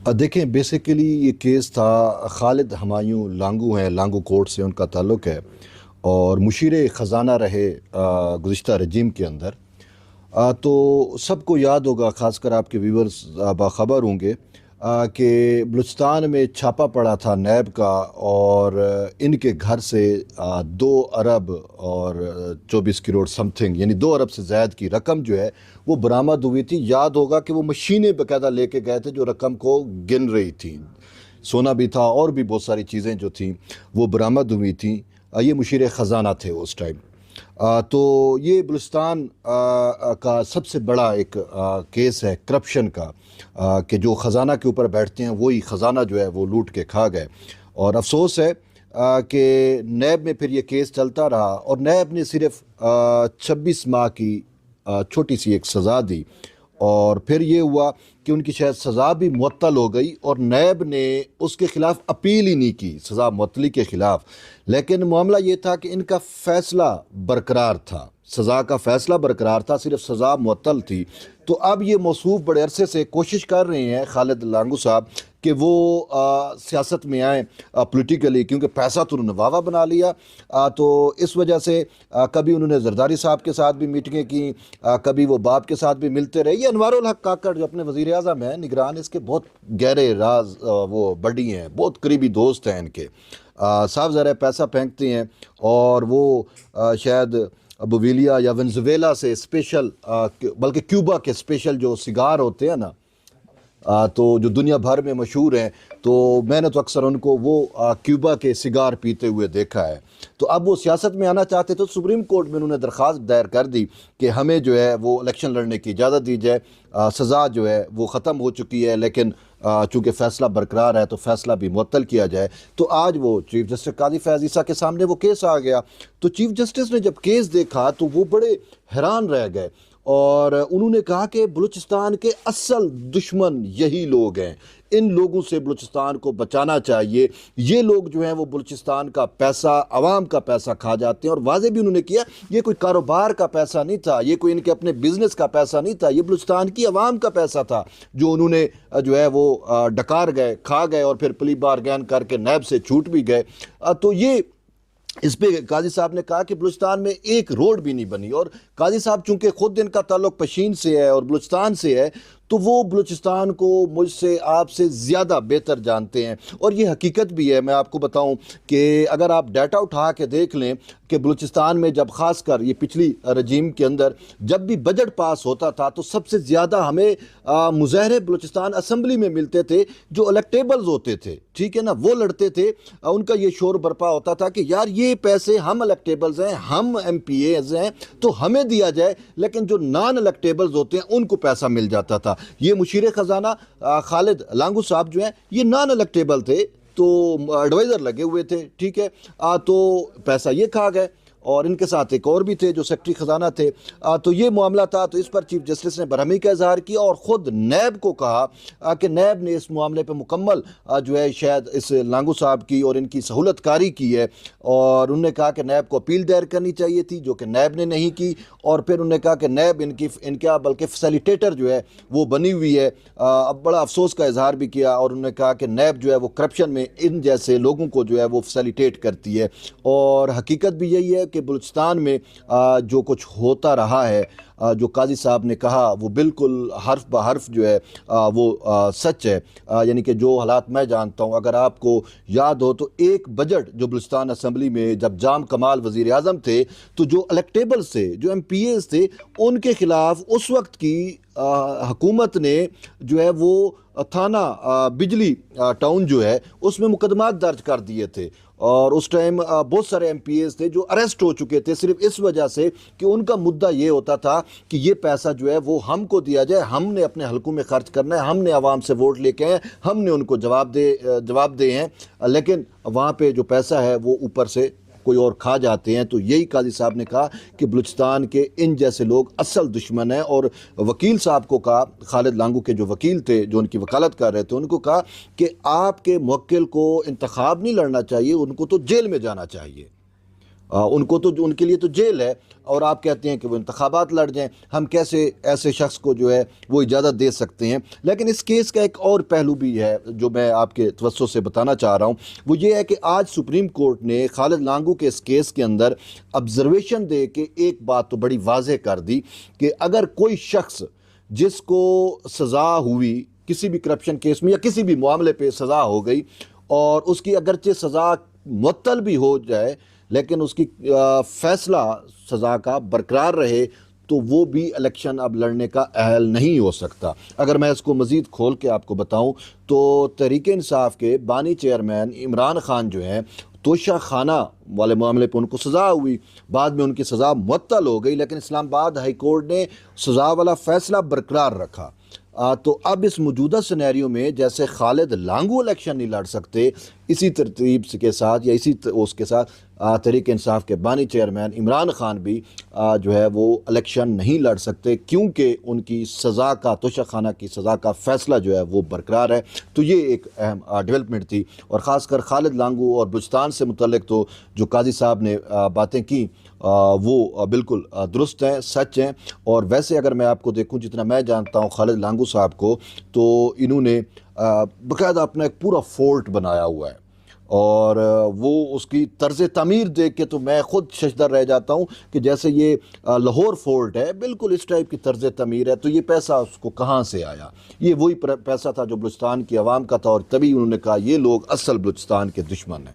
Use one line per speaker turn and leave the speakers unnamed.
دیکھیں بیسیکلی یہ کیس تھا خالد ہمایوں لانگو ہیں، لانگو کوٹ سے ان کا تعلق ہے اور مشیر خزانہ رہے گزشتہ رجیم کے اندر۔ تو سب کو یاد ہوگا، خاص کر آپ کے ویورز باخبر ہوں گے کہ بلوچستان میں چھاپا پڑا تھا نیب کا، اور ان کے گھر سے 2 ارب اور 24 کروڑ سم تھنگ، یعنی 2 ارب سے زائد کی رقم جو ہے وہ برآمد ہوئی تھی۔ یاد ہوگا کہ وہ مشینیں باقاعدہ لے کے گئے تھے جو رقم کو گن رہی تھیں، سونا بھی تھا اور بھی بہت ساری چیزیں جو تھیں وہ برآمد ہوئی تھیں۔ یہ مشیر خزانہ تھے اس ٹائم۔ تو یہ بلوچستان کا سب سے بڑا ایک کیس ہے کرپشن کا، کہ جو خزانہ کے اوپر بیٹھتے ہیں وہی خزانہ جو ہے وہ لوٹ کے کھا گئے۔ اور افسوس ہے کہ نیب میں پھر یہ کیس چلتا رہا، اور نیب نے صرف 26 ماہ کی چھوٹی سی ایک سزا دی، اور پھر یہ ہوا کہ ان کی شاید سزا بھی معطل ہو گئی، اور نیب نے اس کے خلاف اپیل ہی نہیں کی سزا معطلی کے خلاف۔ لیکن معاملہ یہ تھا کہ ان کا فیصلہ برقرار تھا، سزا کا فیصلہ برقرار تھا، صرف سزا معطل تھی۔ تو اب یہ موصوف بڑے عرصے سے کوشش کر رہے ہیں خالد لانگو صاحب کہ وہ سیاست میں آئیں پولیٹیکلی، کیونکہ پیسہ تو انہوں نے واوا بنا لیا۔ تو اس وجہ سے کبھی انہوں نے زرداری صاحب کے ساتھ بھی میٹنگیں کی، کبھی وہ باپ کے ساتھ بھی ملتے رہے۔ یہ انوار الحق کاکڑ جو اپنے وزیر اعظم ہیں نگران، اس کے بہت گہرے راز وہ بڈی ہیں، بہت قریبی دوست ہیں ان کے۔ صاف ظاہر ہے پیسہ پھینکتے ہیں، اور وہ شاید بویلیا یا ونزویلا سے اسپیشل، بلکہ کیوبا کے اسپیشل جو سگار ہوتے ہیں نا، تو جو دنیا بھر میں مشہور ہیں، تو میں نے تو اکثر ان کو وہ کیوبا کے سگار پیتے ہوئے دیکھا ہے۔ تو اب وہ سیاست میں آنا چاہتے تو سپریم کورٹ میں انہوں نے درخواست دائر کر دی کہ ہمیں جو ہے وہ الیکشن لڑنے کی اجازت دی جائے۔ سزا جو ہے وہ ختم ہو چکی ہے، لیکن چونکہ فیصلہ برقرار ہے تو فیصلہ بھی معطل کیا جائے۔ تو آج وہ چیف جسٹس قاضی فیاض عیسیٰ کے سامنے وہ کیس آ گیا۔ تو چیف جسٹس نے جب کیس دیکھا تو وہ بڑے حیران رہ گئے، اور انہوں نے کہا کہ بلوچستان کے اصل دشمن یہی لوگ ہیں، ان لوگوں سے بلوچستان کو بچانا چاہیے۔ یہ لوگ جو ہیں وہ بلوچستان کا پیسہ، عوام کا پیسہ کھا جاتے ہیں، اور واضح بھی انہوں نے کیا یہ کوئی کاروبار کا پیسہ نہیں تھا، یہ کوئی ان کے اپنے بزنس کا پیسہ نہیں تھا، یہ بلوچستان کی عوام کا پیسہ تھا جو انہوں نے جو ہے وہ ڈکار گئے، کھا گئے، اور پھر پلی بارگین کر کے نیب سے چھوٹ بھی گئے۔ تو یہ اس پہ قاضی صاحب نے کہا کہ بلوچستان میں ایک روڈ بھی نہیں بنی، اور قاضی صاحب چونکہ خود ان کا تعلق پشین سے ہے اور بلوچستان سے ہے، تو وہ بلوچستان کو مجھ سے، آپ سے زیادہ بہتر جانتے ہیں۔ اور یہ حقیقت بھی ہے، میں آپ کو بتاؤں کہ اگر آپ ڈیٹا اٹھا کے دیکھ لیں کہ بلوچستان میں جب خاص کر یہ پچھلی رجیم کے اندر جب بھی بجٹ پاس ہوتا تھا تو سب سے زیادہ ہمیں مظاہرے بلوچستان اسمبلی میں ملتے تھے جو الیکٹیبلز ہوتے تھے، ٹھیک ہے نا، وہ لڑتے تھے، ان کا یہ شور برپا ہوتا تھا کہ یار یہ پیسے ہم الیکٹیبلز ہیں، ہم ایم پی ایز ہیں تو ہمیں دیا جائے، لیکن جو نان الیکٹیبلز ہوتے ہیں ان کو پیسہ مل جاتا تھا۔ یہ مشیر خزانہ خالد لانگو صاحب جو ہیں یہ نان الیکٹیبل تھے، تو ایڈوائزر لگے ہوئے تھے، ٹھیک ہے، تو پیسہ یہ کھا گئے، اور ان کے ساتھ ایک اور بھی تھے جو سیکٹری خزانہ تھے۔ تو یہ معاملہ تھا، تو اس پر چیف جسٹس نے برہمی کا اظہار کیا، اور خود نیب کو کہا کہ نیب نے اس معاملے پہ مکمل جو ہے شاید اس لانگو صاحب کی اور ان کی سہولت کاری کی ہے، اور انہوں نے کہا کہ نیب کو اپیل دائر کرنی چاہیے تھی جو کہ نیب نے نہیں کی، اور پھر انہوں نے کہا کہ نیب ان کا بلکہ فیسیلیٹیٹر جو ہے وہ بنی ہوئی ہے۔ اب بڑا افسوس کا اظہار بھی کیا، اور انہوں نے کہا کہ نیب جو ہے وہ کرپشن میں ان جیسے لوگوں کو جو ہے وہ فیسیلیٹیٹ کرتی ہے، اور حقیقت بھی یہی ہے کہ بلوچستان میں جو کچھ ہوتا رہا ہے، جو قاضی صاحب نے کہا وہ بالکل حرف بہ حرف جو ہے وہ سچ ہے۔ یعنی کہ جو حالات میں جانتا ہوں، اگر آپ کو یاد ہو تو ایک بجٹ جو بلوچستان اسمبلی میں جب جام کمال وزیر اعظم تھے، تو جو الیکٹیبلز تھے، جو ایم پی ایز تھے، ان کے خلاف اس وقت کی حکومت نے جو ہے وہ تھانہ بجلی ٹاؤن جو ہے اس میں مقدمات درج کر دیے تھے، اور اس ٹائم بہت سارے ایم پی ایز تھے جو اریسٹ ہو چکے تھے صرف اس وجہ سے کہ ان کا مدعا یہ ہوتا تھا کہ یہ پیسہ جو ہے وہ ہم کو دیا جائے، ہم نے اپنے حلقوں میں خرچ کرنا ہے، ہم نے عوام سے ووٹ لے کے ہیں، ہم نے ان کو جواب دے ہیں، لیکن وہاں پہ جو پیسہ ہے وہ اوپر سے کوئی اور کھا جاتے ہیں۔ تو یہی قاضی صاحب نے کہا کہ بلوچستان کے ان جیسے لوگ اصل دشمن ہیں، اور وکیل صاحب کو کہا، خالد لانگو کے جو وکیل تھے جو ان کی وکالت کر رہے تھے، ان کو کہا کہ آپ کے موکل کو انتخاب نہیں لڑنا چاہیے، ان کو تو جیل میں جانا چاہیے۔ ان کو تو ان کے لیے تو جیل ہے، اور آپ کہتے ہیں کہ وہ انتخابات لڑ جائیں، ہم کیسے ایسے شخص کو جو ہے وہ اجازت دے سکتے ہیں؟ لیکن اس کیس کا ایک اور پہلو بھی ہے جو میں آپ کے توسط سے بتانا چاہ رہا ہوں، وہ یہ ہے کہ آج سپریم کورٹ نے خالد لانگو کے اس کیس کے اندر آبزرویشن دے کے ایک بات تو بڑی واضح کر دی کہ اگر کوئی شخص جس کو سزا ہوئی کسی بھی کرپشن کیس میں یا کسی بھی معاملے پہ سزا ہو گئی، اور اس کی اگرچہ سزا معطل بھی ہو جائے لیکن اس کی فیصلہ سزا کا برقرار رہے، تو وہ بھی الیکشن اب لڑنے کا اہل نہیں ہو سکتا۔ اگر میں اس کو مزید کھول کے آپ کو بتاؤں تو تحریک انصاف کے بانی چیئرمین عمران خان جو ہیں، توشہ خانہ والے معاملے پہ ان کو سزا ہوئی، بعد میں ان کی سزا معطل ہو گئی، لیکن اسلام آباد ہائی کورٹ نے سزا والا فیصلہ برقرار رکھا۔ تو اب اس موجودہ سینیریو میں جیسے خالد لانگو الیکشن نہیں لڑ سکتے، اسی ترتیب کے ساتھ یا اسی اس کے ساتھ تحریک انصاف کے بانی چیئرمین عمران خان بھی جو ہے وہ الیکشن نہیں لڑ سکتے، کیونکہ ان کی سزا کا، توشہ خانہ کی سزا کا فیصلہ جو ہے وہ برقرار ہے۔ تو یہ ایک اہم ڈیولپمنٹ تھی، اور خاص کر خالد لانگو اور بلوچستان سے متعلق تو جو قاضی صاحب نے باتیں کی وہ بالکل درست ہیں، سچ ہیں۔ اور ویسے اگر میں آپ کو دیکھوں، جتنا میں جانتا ہوں خالد لانگو صاحب کو، تو انہوں نے باقاعدہ اپنا ایک پورا فورٹ بنایا ہوا ہے، اور وہ اس کی طرز تعمیر دیکھ کے تو میں خود ششدر رہ جاتا ہوں کہ جیسے یہ لاہور فورٹ ہے، بالکل اس ٹائپ کی طرز تعمیر ہے۔ تو یہ پیسہ اس کو کہاں سے آیا؟ یہ وہی پیسہ تھا جو بلوچستان کی عوام کا تھا، اور تبھی انہوں نے کہا یہ لوگ اصل بلوچستان کے دشمن ہیں۔